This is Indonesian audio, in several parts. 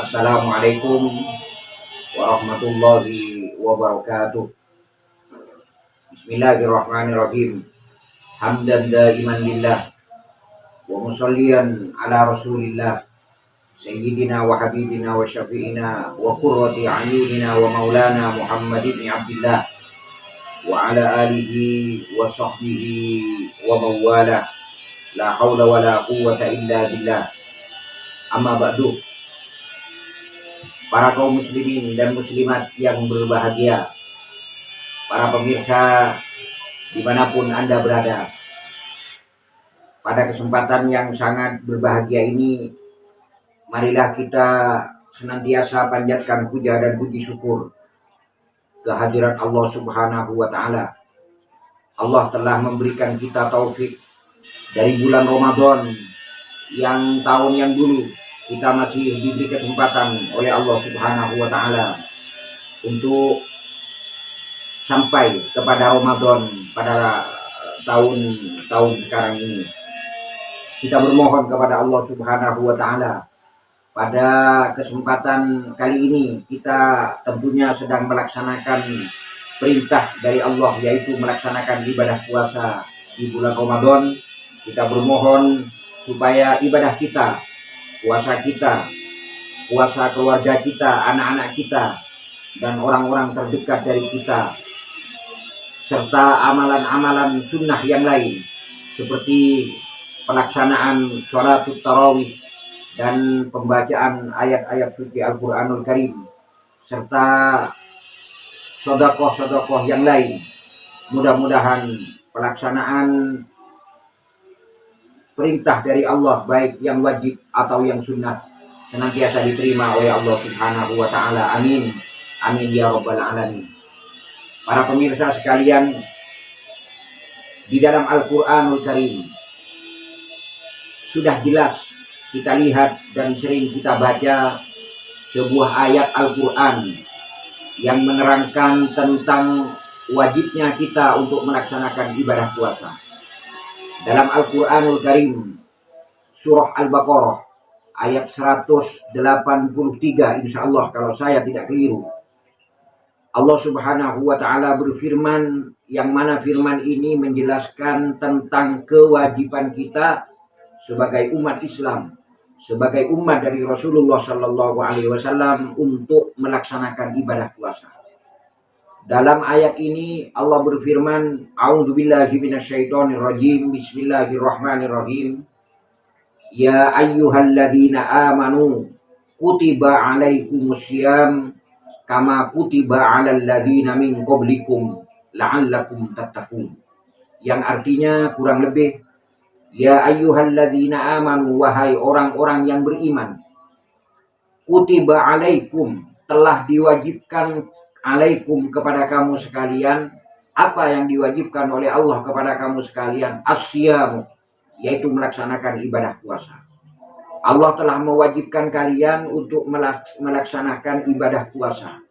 Assalamualaikum warahmatullahi wabarakatuh. Bismillahirrahmanirrahim. Hamdan daiman lillah wa musalliyan ala rasulillah sayyidina wa habibina wa syafi'ina wa qurrati ayunina wa maulana Muhammad ibn Abdillah wa ala alihi wa sahbihi wa mawala. La haula wa la quwwata illa billah. Amma ba'du. Para kaum muslimin dan muslimat yang berbahagia, para pemirsa dimanapun Anda berada, pada kesempatan yang sangat berbahagia ini, marilah kita senantiasa panjatkan puja dan puji syukur kehadirat Allah Subhanahu wa Ta'ala. Allah telah memberikan kita taufik dari bulan Ramadan yang tahun yang dulu kita masih diberi kesempatan oleh Allah Subhanahu wa Ta'ala untuk sampai kepada Ramadan pada tahun sekarang ini. Kita bermohon kepada Allah Subhanahu wa Ta'ala, pada kesempatan kali ini kita tentunya sedang melaksanakan perintah dari Allah, yaitu melaksanakan ibadah puasa di bulan Ramadan. Kita bermohon supaya ibadah kita, puasa kita, puasa keluarga kita, anak-anak kita, dan orang-orang terdekat dari kita, serta amalan-amalan sunnah yang lain seperti pelaksanaan sholatul tarawih dan pembacaan ayat-ayat suci Al-Quranul Karim, serta sedekah-sedekah yang lain. Mudah-mudahan pelaksanaan perintah dari Allah, baik yang wajib atau yang sunnah, senantiasa diterima oleh Allah Subhanahu wa Ta'ala. Amin. Amin ya rabbal alamin. Para pemirsa sekalian, di dalam Al-Quranul Karim sudah jelas kita lihat dan sering kita baca sebuah ayat Al-Quran yang menerangkan tentang wajibnya kita untuk melaksanakan ibadah puasa. Dalam Al-Quranul Karim surah Al-Baqarah ayat 183, insya Allah kalau saya tidak keliru, Allah Subhanahu wa Ta'ala berfirman, yang mana firman ini menjelaskan tentang kewajiban kita sebagai umat Islam, sebagai umat dari Rasulullah Sallallahu Alaihi Wasallam untuk melaksanakan ibadah puasa. Dalam ayat ini Allah berfirman, A'udzubillahi minasyaitonirrajim, Bismillahirrahmanirrahim. Ya ayyuhalladzina amanu kutiba alaikumussyam kama kutiba alal ladzina min qablikum la'allakum tattaqun. Yang artinya kurang lebih, ya ayyuhalladzina amanu, wahai orang-orang yang beriman, kutiba alaikum, telah diwajibkan, alaikum kepada kamu sekalian, apa yang diwajibkan oleh Allah kepada kamu sekalian, asyam, yaitu melaksanakan ibadah puasa. Allah telah mewajibkan kalian untuk melaksanakan ibadah puasa.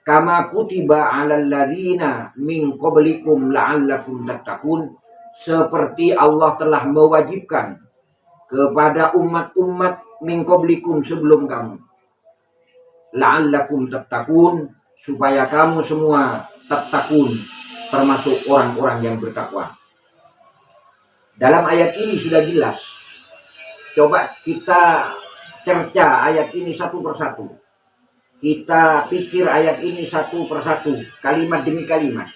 Kama kutiba alal ladzina min qablikum la'allakum tattaqun, seperti Allah telah mewajibkan kepada umat-umat min qablikum sebelum kamu, la'allakum tattaqun, supaya kamu semua tattaqun, termasuk orang-orang yang bertakwa. Dalam ayat ini sudah jelas. Coba kita cerca ayat ini satu persatu. Kita pikir ayat ini satu persatu, kalimat demi kalimat.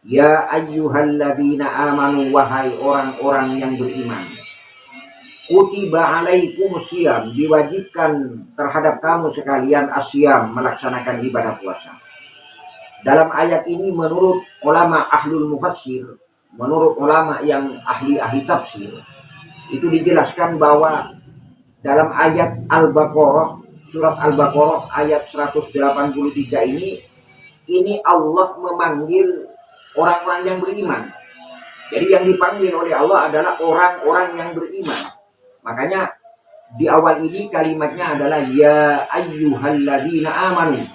Ya ayyuhalladzina amanu, wahai orang-orang yang beriman, kutiba alaikumussyam, diwajibkan terhadap kamu sekalian asyam, melaksanakan ibadah puasa. Dalam ayat ini menurut ulama ahlul mufassir, menurut ulama yang ahli-ahli tafsir, itu dijelaskan bahwa dalam ayat Al-Baqarah, surat Al-Baqarah ayat 183 ini Allah memanggil orang-orang yang beriman. Jadi yang dipanggil oleh Allah adalah orang-orang yang beriman. Makanya di awal ini kalimatnya adalah ya ayyuhalladzina amanu,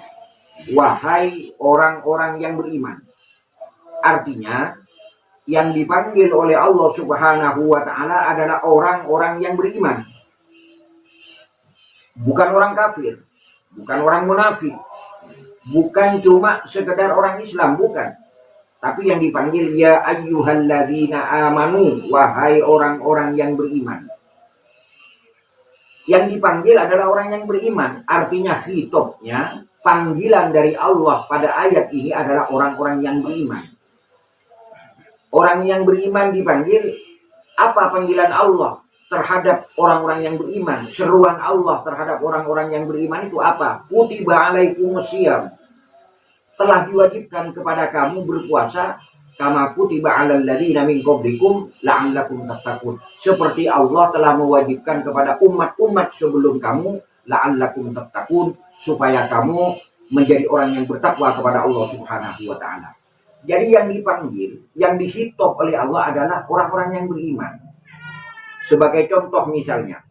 wahai orang-orang yang beriman. Artinya yang dipanggil oleh Allah Subhanahu wa Ta'ala adalah orang-orang yang beriman. bukan orang kafir, bukan orang munafik, bukan cuma sekedar orang Islam, bukan. Tapi yang dipanggil ya ayyuhalladzina amanu, wahai orang-orang yang beriman. Yang dipanggil adalah orang yang beriman. Artinya hitobnya, panggilan dari Allah pada ayat ini adalah orang-orang yang beriman. Orang yang beriman dipanggil, apa panggilan Allah terhadap orang-orang yang beriman? Seruan Allah terhadap orang-orang yang beriman itu apa? Kutiba alaikumusiyam, telah diwajibkan kepada kamu berpuasa, kama kutiba alal ladzina min qablikum la'allakum tattaqun. Seperti Allah telah mewajibkan kepada umat-umat sebelum kamu, la'allakum tattaqun, supaya kamu menjadi orang yang bertakwa kepada Allah Subhanahu wa taala. Jadi yang dipanggil, yang dihitop oleh Allah adalah orang-orang yang beriman. Sebagai contoh misalnya,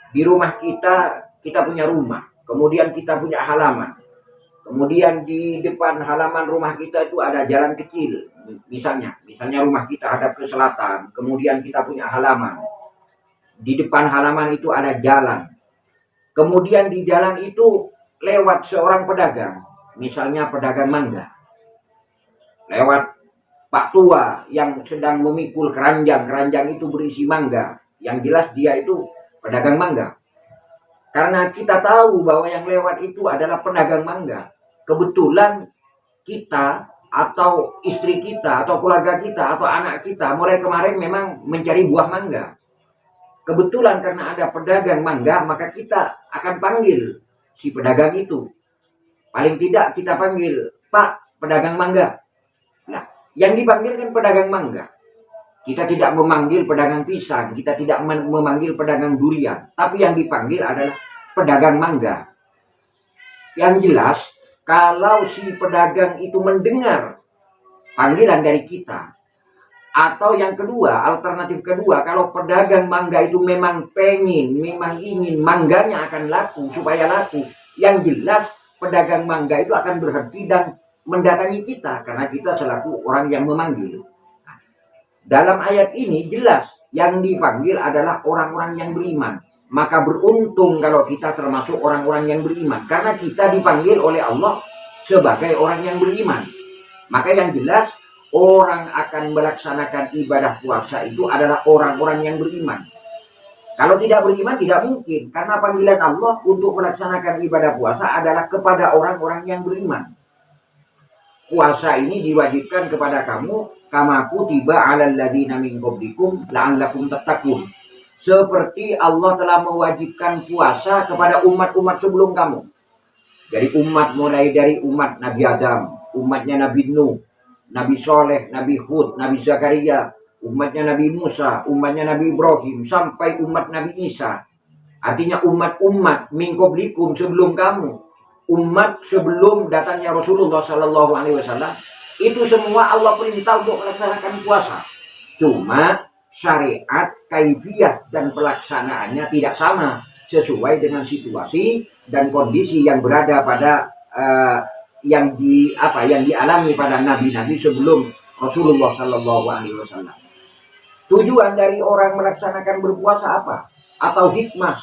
di rumah kita punya rumah, kemudian kita punya halaman. Kemudian di depan halaman rumah kita itu ada jalan kecil. Misalnya rumah kita hadap ke selatan. Kemudian kita punya halaman. Di depan halaman itu ada jalan. Kemudian di jalan itu lewat seorang pedagang. Misalnya pedagang mangga. Lewat Pak Tua yang sedang memikul keranjang. Keranjang itu berisi mangga. Yang jelas dia itu pedagang mangga. Karena kita tahu bahwa yang lewat itu adalah pedagang mangga. Kebetulan kita atau istri kita atau keluarga kita atau anak kita mulai kemarin memang mencari buah mangga. Kebetulan karena ada pedagang mangga, maka kita akan panggil si pedagang itu. Paling tidak kita panggil, Pak, pedagang mangga. Nah, yang dipanggil kan pedagang mangga. Kita tidak memanggil pedagang pisang, kita tidak memanggil pedagang durian. Tapi yang dipanggil adalah pedagang mangga. Yang jelas, kalau si pedagang itu mendengar panggilan dari kita, atau yang kedua, alternatif kedua, kalau pedagang mangga itu memang ingin mangganya akan laku, supaya laku, yang jelas pedagang mangga itu akan berhenti dan mendatangi kita, karena kita selaku orang yang memanggil. Dalam ayat ini jelas yang dipanggil adalah orang-orang yang beriman. Maka beruntung kalau kita termasuk orang-orang yang beriman. Karena kita dipanggil oleh Allah sebagai orang yang beriman. Maka yang jelas orang akan melaksanakan ibadah puasa itu adalah orang-orang yang beriman. Kalau tidak beriman tidak mungkin. Karena panggilan Allah untuk melaksanakan ibadah puasa adalah kepada orang-orang yang beriman. Puasa ini diwajibkan kepada kamu, kama kutiba alal ladzina min qablikum la'allakum tattaqun. Seperti Allah telah mewajibkan puasa kepada umat-umat sebelum kamu. Dari umat, mulai dari umat Nabi Adam, umatnya Nabi Nuh, Nabi Soleh, Nabi Hud, Nabi Zakaria, umatnya Nabi Musa, umatnya Nabi Ibrahim, sampai umat Nabi Isa. Artinya umat-umat min qablikum sebelum kamu. Umat sebelum datangnya Rasulullah Sallallahu Alaihi Wasallam. Itu semua Allah perintah untuk melaksanakan puasa. Cuma syariat, kaifiyah dan pelaksanaannya tidak sama sesuai dengan situasi dan kondisi yang berada pada yang dialami pada nabi-nabi sebelum Rasulullah Sallallahu Alaihi Wasallam. Tujuan dari orang melaksanakan berpuasa apa? Atau hikmah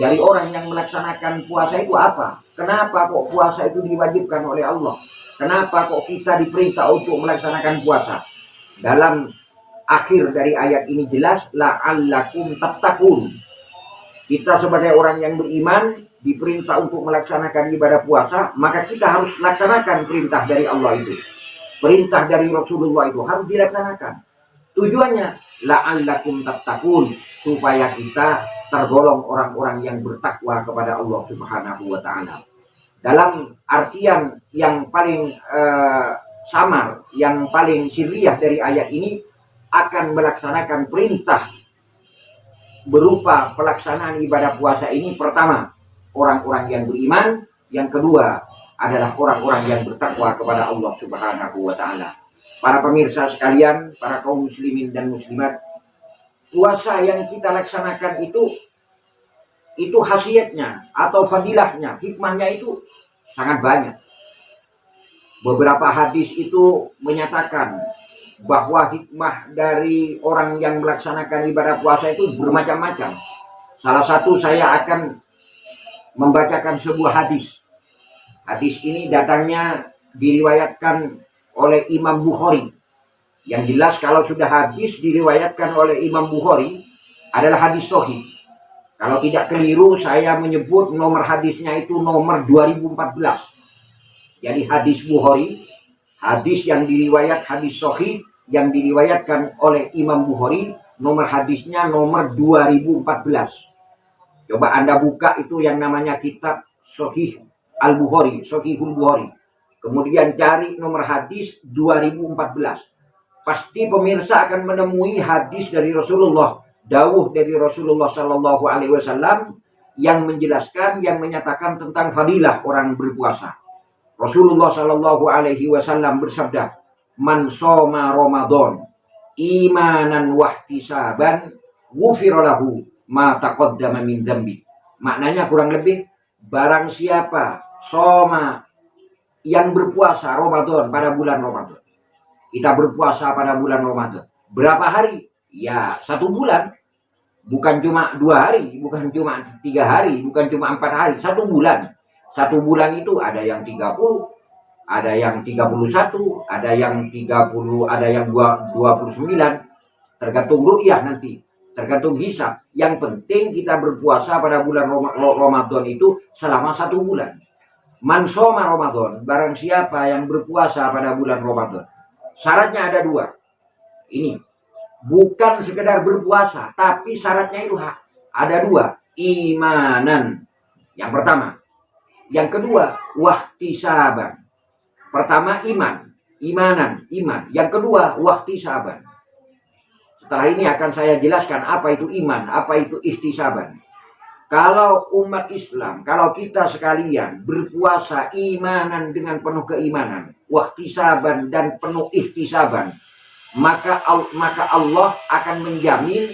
dari orang yang melaksanakan puasa itu apa? Kenapa kok puasa itu diwajibkan oleh Allah? Kenapa kok kita diperintah untuk melaksanakan puasa? Dalam akhir dari ayat ini jelas, la'allakum tattaqun. Kita sebagai orang yang beriman diperintah untuk melaksanakan ibadah puasa, maka kita harus laksanakan perintah dari Allah itu. Perintah dari Rasulullah itu harus dilaksanakan. Tujuannya la'allakum tattaqun, supaya kita tergolong orang-orang yang bertakwa kepada Allah Subhanahu wa taala. Dalam artian yang paling samar, yang paling sirriyah dari ayat ini, akan melaksanakan perintah berupa pelaksanaan ibadah puasa ini. Pertama, orang-orang yang beriman. Yang kedua adalah orang-orang yang bertakwa kepada Allah Subhanahu wa taala. Para pemirsa sekalian, para kaum muslimin dan muslimat, puasa yang kita laksanakan itu khasiatnya atau fadilahnya, hikmahnya itu sangat banyak. Beberapa hadis itu menyatakan bahwa hikmah dari orang yang melaksanakan ibadah puasa itu bermacam-macam. Salah satu saya akan membacakan sebuah hadis. Hadis ini datangnya diriwayatkan oleh Imam Bukhari. Yang jelas kalau sudah hadis diriwayatkan oleh Imam Bukhari adalah hadis sahih. Kalau tidak keliru saya menyebut nomor hadisnya itu nomor 2014. Jadi hadis Bukhari, hadis yang hadis sahih yang diriwayatkan oleh Imam Bukhari, nomor hadisnya nomor 2014. Coba Anda buka itu yang namanya kitab Sahih Al-Bukhari, Sahihul Bukhari. Kemudian cari nomor hadis 2014. Pasti pemirsa akan menemui hadis dari Rasulullah, dawuh dari Rasulullah Shallallahu Alaihi Wasallam yang menjelaskan, yang menyatakan tentang fadilah orang berpuasa. Rasulullah Shallallahu Alaihi Wasallam bersabda, "Man shoma Ramadan imanan wahtisaban ghufira lahu ma taqaddama min dzambi." Maknanya kurang lebih, barang siapa shoma, yang berpuasa Ramadan pada bulan Ramadan. Kita berpuasa pada bulan Ramadan. Berapa hari? Ya 1 bulan. Bukan cuma 2 hari, bukan cuma 3 hari, bukan cuma 4 hari, 1 bulan. 1 bulan itu ada yang 30, ada yang 31, ada yang 30, ada yang 29. Tergantung ru'yah nanti, tergantung hisab. Yang penting kita berpuasa pada bulan Ramadan itu selama 1 bulan. Man shoma Ramadan, barang siapa yang berpuasa pada bulan Ramadan. Syaratnya ada 2. Ini bukan sekedar berpuasa, tapi syaratnya itu ada 2. Imanan, yang pertama. Yang kedua, wahtisaban. Pertama iman, iman. Yang kedua, wahtisaban. Setelah ini akan saya jelaskan apa itu iman, apa itu ihtisaban. Kalau umat Islam, kalau kita sekalian berpuasa imanan dengan penuh keimanan, wahtisaban dan penuh ihtisaban, maka Allah akan menjamin,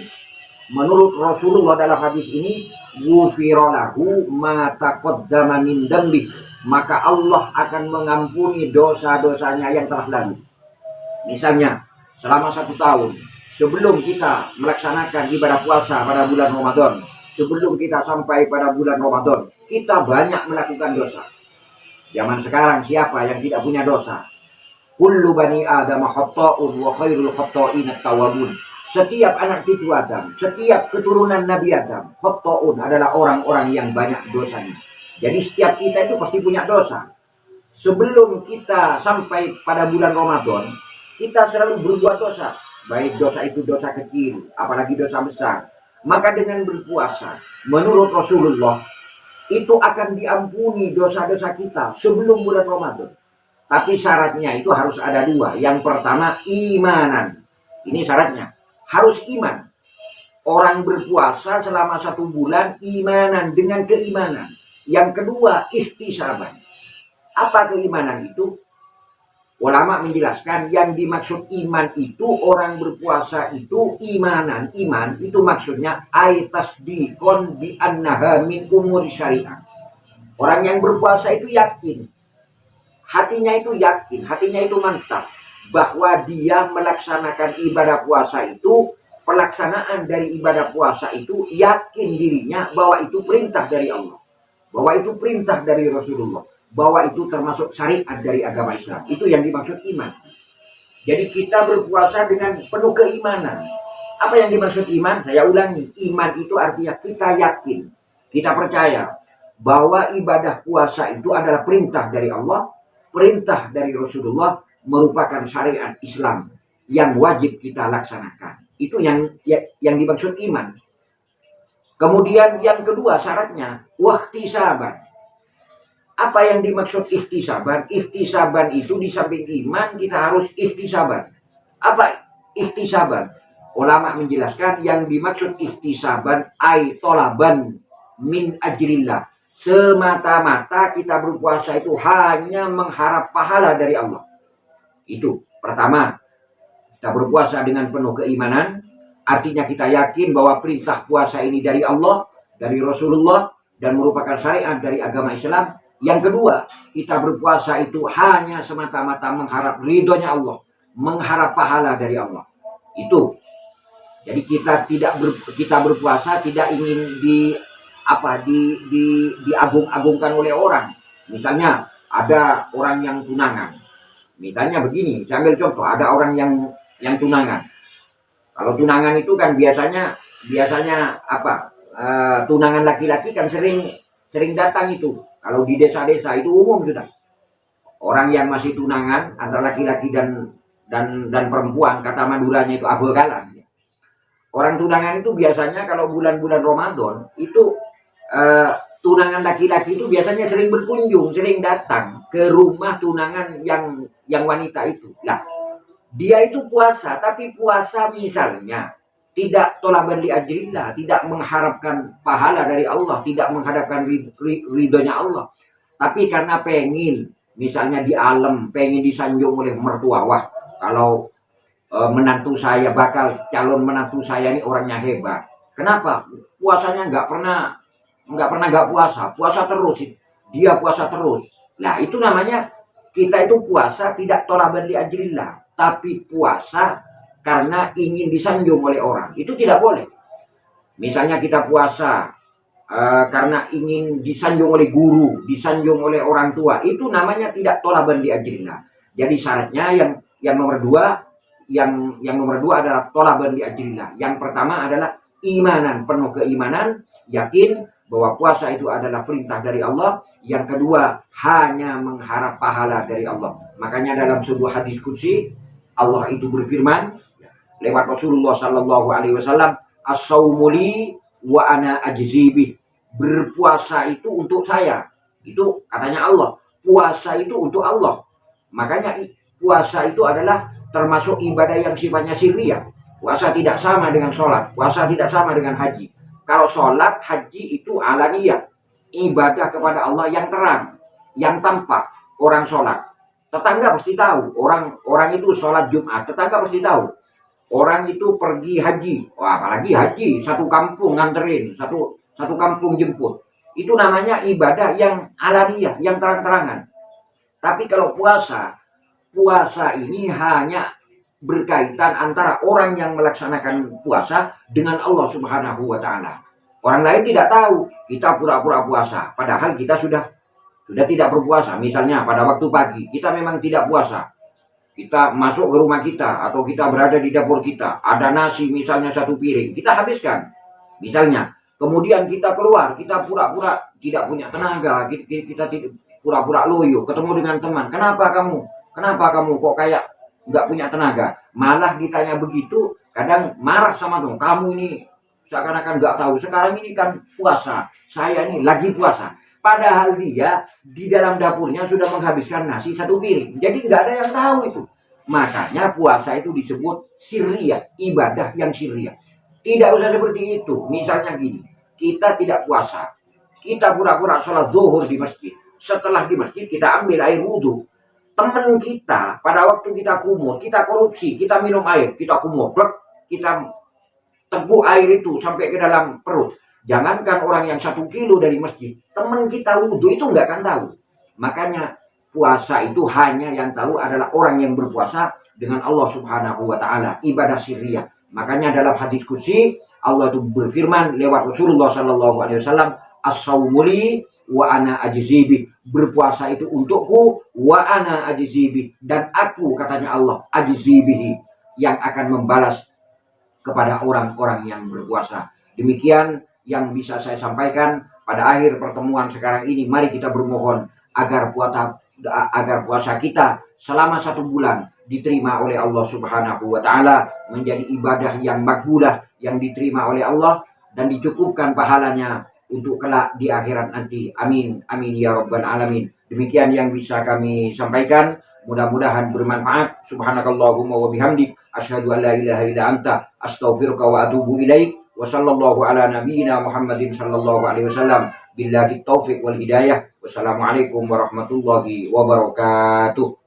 menurut Rasulullah dalam hadis ini, ghufira lahu ma taqaddama min dzambi, maka Allah akan mengampuni dosa-dosanya yang telah lalu. Misalnya, selama 1 tahun sebelum kita melaksanakan ibadah puasa pada bulan Ramadan, sebelum kita sampai pada bulan Ramadan, kita banyak melakukan dosa. Zaman sekarang siapa yang tidak punya dosa? Kullu bani Adam khata'un wa khairul khata'in at-tawwabun. Setiap anak cucu Adam, setiap keturunan Nabi Adam, khata'un adalah orang-orang yang banyak dosanya. Jadi setiap kita itu pasti punya dosa. Sebelum kita sampai pada bulan Ramadan, kita selalu berbuat dosa. Baik dosa itu dosa kecil, apalagi dosa besar. Maka dengan berpuasa, menurut Rasulullah, itu akan diampuni dosa-dosa kita sebelum bulan Ramadan. Tapi syaratnya itu harus ada 2. Yang pertama, imanan. Ini syaratnya, harus iman. Orang berpuasa selama 1 bulan, imanan, dengan keimanan. Yang kedua, ihtisaban. Apa keimanan itu? Ulama menjelaskan yang dimaksud iman itu, orang berpuasa itu imanan. Iman itu maksudnya tasdiqon bi annaha min umuri syariah. Orang yang berpuasa itu yakin. Hatinya itu yakin, hatinya itu mantap bahwa dia melaksanakan ibadah puasa itu, pelaksanaan dari ibadah puasa itu yakin dirinya bahwa itu perintah dari Allah, bahwa itu perintah dari Rasulullah, bahwa itu termasuk syariat dari agama Islam. Itu yang dimaksud iman. Jadi kita berpuasa dengan penuh keimanan. Apa yang dimaksud iman? Saya ulangi, iman itu artinya kita yakin, kita percaya bahwa ibadah puasa itu adalah perintah dari Allah, perintah dari Rasulullah, merupakan syariat Islam yang wajib kita laksanakan. Itu yang dimaksud iman. Kemudian yang kedua syaratnya, wahtisaban. Apa yang dimaksud ihtisaban? Ihtisaban itu di samping iman kita harus ihtisaban. Apa ihtisaban? Ulama menjelaskan yang dimaksud ihtisaban ay tolaban min ajrillah. Semata-mata kita berpuasa itu hanya mengharap pahala dari Allah. Itu pertama, kita berpuasa dengan penuh keimanan. Artinya kita yakin bahwa perintah puasa ini dari Allah, dari Rasulullah, dan merupakan syariat dari agama Islam. Yang kedua, kita berpuasa itu hanya semata-mata mengharap ridhonya Allah, mengharap pahala dari Allah. Itu. Jadi kita berpuasa tidak ingin diagung-agungkan oleh orang. Misalnya ada orang yang tunangan. Misalnya begini, saya ambil contoh, ada orang yang tunangan. Kalau tunangan itu kan biasanya apa? Tunangan laki-laki kan sering datang itu. Kalau di desa-desa itu umum sudah. Orang yang masih tunangan antara laki-laki dan perempuan, kata Maduranya itu abogalan. Orang tunangan itu biasanya kalau bulan-bulan Ramadan itu tunangan laki-laki itu biasanya sering berkunjung, sering datang ke rumah tunangan yang wanita itu. Nah, dia itu puasa, tapi puasa misalnya tidak tolaban li ajrillah, tidak mengharapkan pahala dari Allah, tidak mengharapkan ridhonya Allah, tapi karena pengen, misalnya di alam, pengen disanjung oleh mertua. Wah, kalau menantu saya, bakal calon menantu saya ini orangnya hebat. Kenapa? Puasanya nggak pernah nggak puasa terus. Dia puasa terus. Nah, itu namanya kita itu puasa tidak tolaban li ajrillah, tapi puasa karena ingin disanjung oleh orang. Itu tidak boleh. Misalnya kita puasa karena ingin disanjung oleh guru, disanjung oleh orang tua, itu namanya tidak tolaban li ajrillah. Jadi syaratnya yang nomor dua, yang nomor dua adalah tolaban li ajrillah. Yang pertama adalah imanan, penuh keimanan, yakin bahwa puasa itu adalah perintah dari Allah. Yang kedua, hanya mengharap pahala dari Allah. Makanya dalam sebuah hadis qudsi, Allah itu berfirman lewat Rasulullah Sallallahu Alaihi Wasallam, as-saumu li wa ana ajzibih. Berpuasa itu untuk saya. Itu katanya Allah. Puasa itu untuk Allah. Makanya puasa itu adalah termasuk ibadah yang sifatnya sirriyah. Puasa tidak sama dengan sholat. Puasa tidak sama dengan haji. Kalau sholat, haji itu alaniyah, ibadah kepada Allah yang terang, yang tampak. Orang sholat, tetangga pasti tahu. Orang itu sholat Jumat, tetangga pasti tahu. Orang itu pergi haji, wah, apalagi haji, satu kampung nganterin, satu kampung jemput. Itu namanya ibadah yang alaniyah, yang terang-terangan. Tapi kalau puasa ini hanya berkaitan antara orang yang melaksanakan puasa dengan Allah Subhanahu wa Ta'ala. Orang lain tidak tahu kita pura-pura puasa, padahal kita sudah tidak berpuasa. Misalnya pada waktu pagi kita memang tidak puasa, kita masuk ke rumah kita atau kita berada di dapur kita, ada nasi misalnya satu piring, kita habiskan misalnya. Kemudian kita keluar, kita pura-pura tidak punya tenaga, kita pura-pura loyo, ketemu dengan teman. Kenapa kamu kok kayak nggak punya tenaga? Malah ditanya begitu, kadang marah sama tuh, kamu ini seakan-akan nggak tahu, sekarang ini kan puasa, saya ini lagi puasa. Padahal dia di dalam dapurnya sudah menghabiskan nasi satu piring, jadi nggak ada yang tahu itu. Makanya puasa itu disebut sirriyah, ibadah yang sirriyah. Tidak usah seperti itu. Misalnya gini, kita tidak puasa, kita pura-pura sholat zuhur di masjid, setelah di masjid kita ambil air wudhu. Teman kita pada waktu kita kumur, kita korupsi, kita minum air, kita kumur, kita teguk air itu sampai ke dalam perut. Jangankan orang yang 1 kilo dari masjid, teman kita wudhu itu nggak akan tahu. Makanya puasa itu hanya yang tahu adalah orang yang berpuasa dengan Allah Subhanahu wa Ta'ala, ibadah sirriyah. Makanya dalam hadis qudsi Allah itu berfirman lewat Rasulullah Sallallahu Alaihi Wasallam, as-saumu li wa ana ajzibih. Berpuasa itu untukku, wa ana ajzibih, dan aku, katanya Allah, ajzibih, yang akan membalas kepada orang-orang yang berpuasa. Demikian yang bisa saya sampaikan pada akhir pertemuan sekarang ini. Mari kita bermohon agar puasa kita selama 1 bulan diterima oleh Allah Subhanahu wa Ta'ala, menjadi ibadah yang makbulah, yang diterima oleh Allah dan dicukupkan pahalanya untuk kelak di akhirat nanti. Amin, amin ya rabbal alamin. Demikian yang bisa kami sampaikan, mudah-mudahan bermanfaat. Subhanakallahumma wa bihamdik, asyhadu an la ilaha illa anta, astaghfiruka wa atubu ilaik. Wa sallallahu ala nabiyyina Muhammadin sallallahu alaihi wasallam. Billahi taufiq wal hidayah. Wassalamualaikum warahmatullahi wabarakatuh.